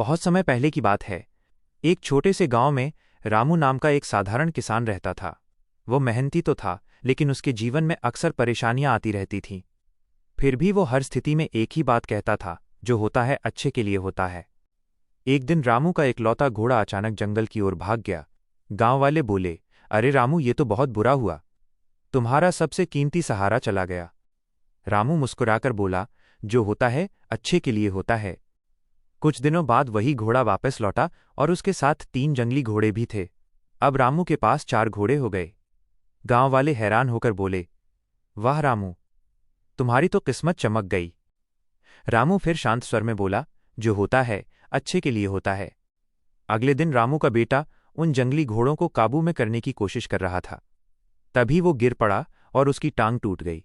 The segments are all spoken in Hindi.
बहुत समय पहले की बात है। एक छोटे से गांव में रामू नाम का एक साधारण किसान रहता था। वो मेहनती तो था, लेकिन उसके जीवन में अक्सर परेशानियां आती रहती थीं। फिर भी वो हर स्थिति में एक ही बात कहता था, जो होता है अच्छे के लिए होता है। एक दिन रामू का इकलौता घोड़ा अचानक जंगल की ओर भाग गया। गांव वाले बोले, अरे रामू, ये तो बहुत बुरा हुआ। तुम्हारा सबसे कीमती सहारा चला गया। रामू मुस्कुराकर बोला, जो होता है अच्छे के लिए होता है। कुछ दिनों बाद वही घोड़ा वापस लौटा और उसके साथ 3 जंगली घोड़े भी थे। अब रामू के पास 4 घोड़े हो गए। गांव वाले हैरान होकर बोले, वाह रामू, तुम्हारी तो किस्मत चमक गई। रामू फिर शांत स्वर में बोला, जो होता है अच्छे के लिए होता है। अगले दिन रामू का बेटा उन जंगली घोड़ों को काबू में करने की कोशिश कर रहा था। तभी वो गिर पड़ा और उसकी टांग टूट गई।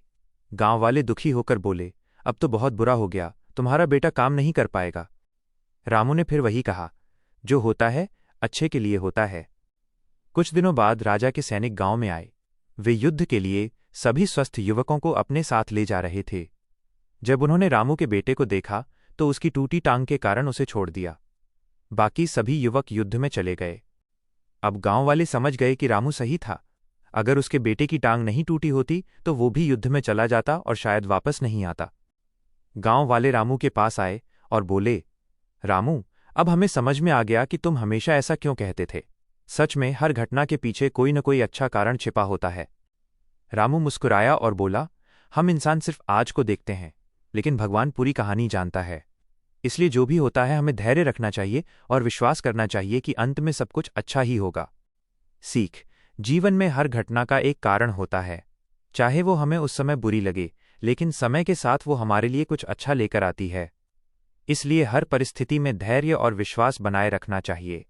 गांव वाले दुखी होकर बोले, अब तो बहुत बुरा हो गया, तुम्हारा बेटा काम नहीं कर पाएगा। रामू ने फिर वही कहा, जो होता है अच्छे के लिए होता है। कुछ दिनों बाद राजा के सैनिक गांव में आए। वे युद्ध के लिए सभी स्वस्थ युवकों को अपने साथ ले जा रहे थे। जब उन्होंने रामू के बेटे को देखा तो उसकी टूटी टांग के कारण उसे छोड़ दिया। बाकी सभी युवक युद्ध में चले गए। अब गांव वाले समझ गए कि रामू सही था। अगर उसके बेटे की टांग नहीं टूटी होती तो वो भी युद्ध में चला जाता और शायद वापस नहीं आता। गांव वाले रामू के पास आए और बोले, रामू, अब हमें समझ में आ गया कि तुम हमेशा ऐसा क्यों कहते थे। सच में हर घटना के पीछे कोई न कोई अच्छा कारण छिपा होता है। रामू मुस्कुराया और बोला, हम इंसान सिर्फ आज को देखते हैं, लेकिन भगवान पूरी कहानी जानता है। इसलिए जो भी होता है हमें धैर्य रखना चाहिए और विश्वास करना चाहिए कि अंत में सब कुछ अच्छा ही होगा। सीख, जीवन में हर घटना का एक कारण होता है। चाहे वो हमें उस समय बुरी लगे, लेकिन समय के साथ वो हमारे लिए कुछ अच्छा लेकर आती है। इसलिए हर परिस्थिति में धैर्य और विश्वास बनाए रखना चाहिए।